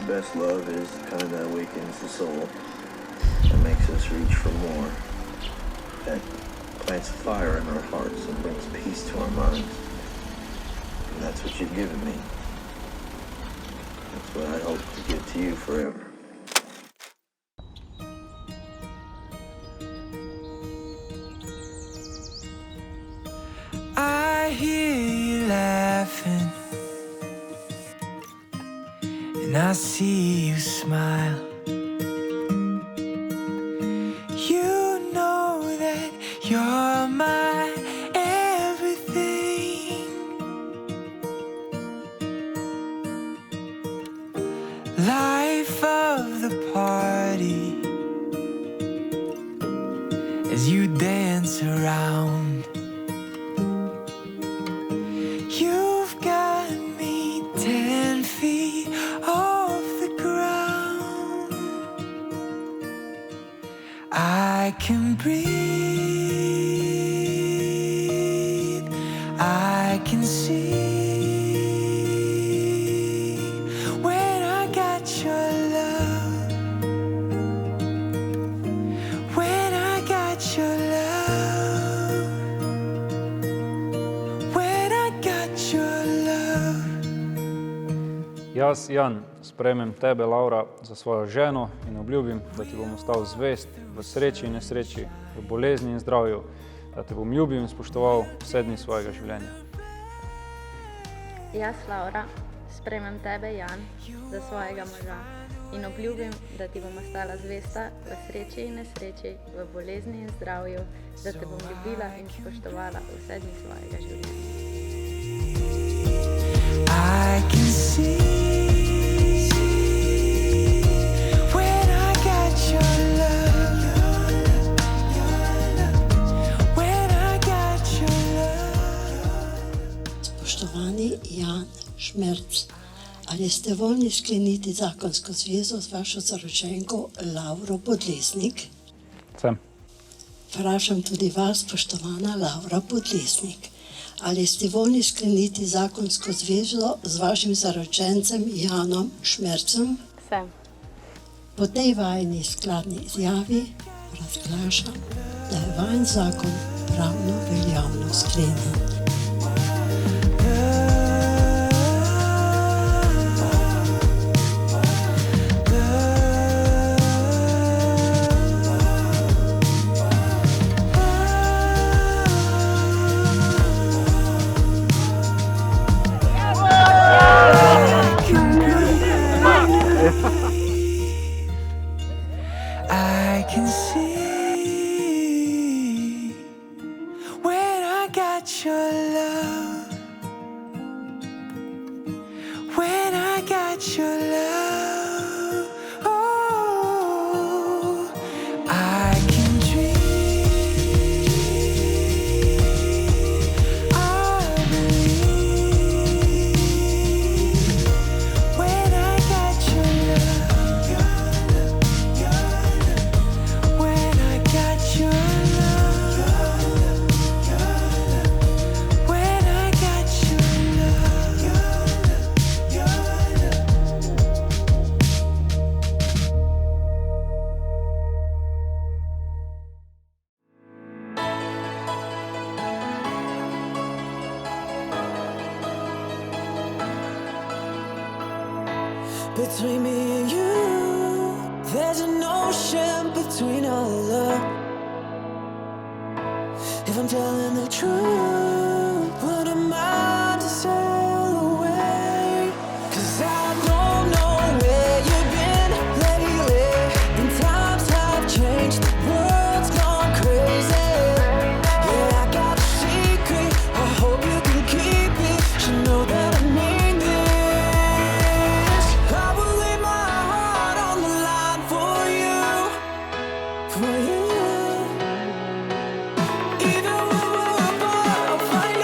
the best love is the kind that awakens the soul, that makes us reach for more, that plants a fire in our hearts and brings peace to our minds. And that's what you've given me. That's what I hope to give to you forever. I hear you laughing, and I see you smile. You know that you're my everything. Life of the party as you dance around. You've got me 10 feet off the ground. I can breathe, I can see. When I got your love, when I got your love, when I got your love. Jaz, Jan, sprejmem tebe, Laura, za svojo ženo in obljubim, da ti bom ostal zvest v sreči in nesreči, v bolezni in zdravju, da te bom ljubil in spoštoval vse dni svojega življenja. Jaz, Laura, sprejmem tebe, Jan, za svojega moža in obljubim, da ti bom ostala zvesta v sreči in nesreči, v bolezni in zdravju, da te bom ljubila in spoštovala vse dni svojega življenja. I can see when I got your love, when I got your love. Spoštovani Jan Šmerc, ali ste voljni skleniti zakonsko zvezo z vašo zaročenko Lauro Podlesnik? Sem. Vprašam tudi vas, spoštovana Laura Podlesnik. Ali ste voljni skleniti zakonsko zvezo z vašim zaročencem Janom Šmercem? Sem. Po tej vajini skladni izjavi razglašam, da je vajin zakon pravno veljavno sklenjen. I can see when I got your love, when I got your love. Oh, I can dream, I believe when I got your love. When I got your love, when I got your between me and you, there's an ocean between our love. If I'm telling the truth, what am I to sail away? 'Cause I don't know where you've been lately, and times have changed, the world's gone crazy. Yeah, I got a secret, I hope you can keep it. You know that I mean this. I will lay my heart on the line for you, for you. Even when we're apart, I'll find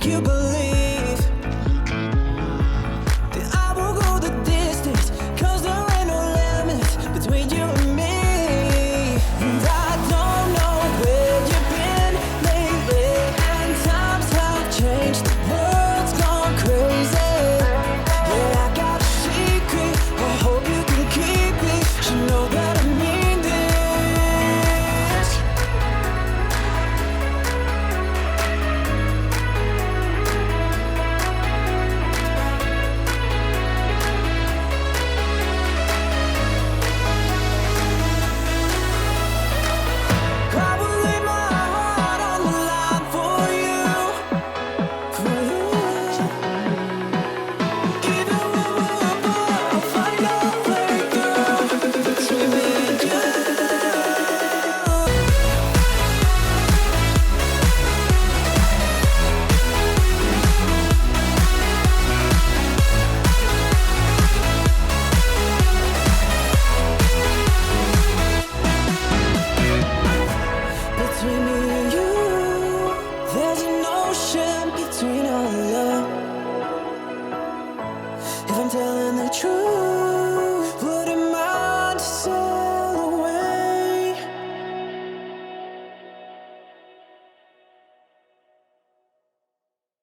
you believe that I will go the distance, 'cause there ain't no limits between you and me. And I don't know where you've been lately, and times have changed, the world's gone crazy. Yeah, I got a secret, I hope you can keep it. You know that I mean this. I will lay my heart on the line for you, for you. Even when we're apart, I'll find a breakthrough between me and you. Between me and you, there's an ocean between our love. If I'm telling the truth,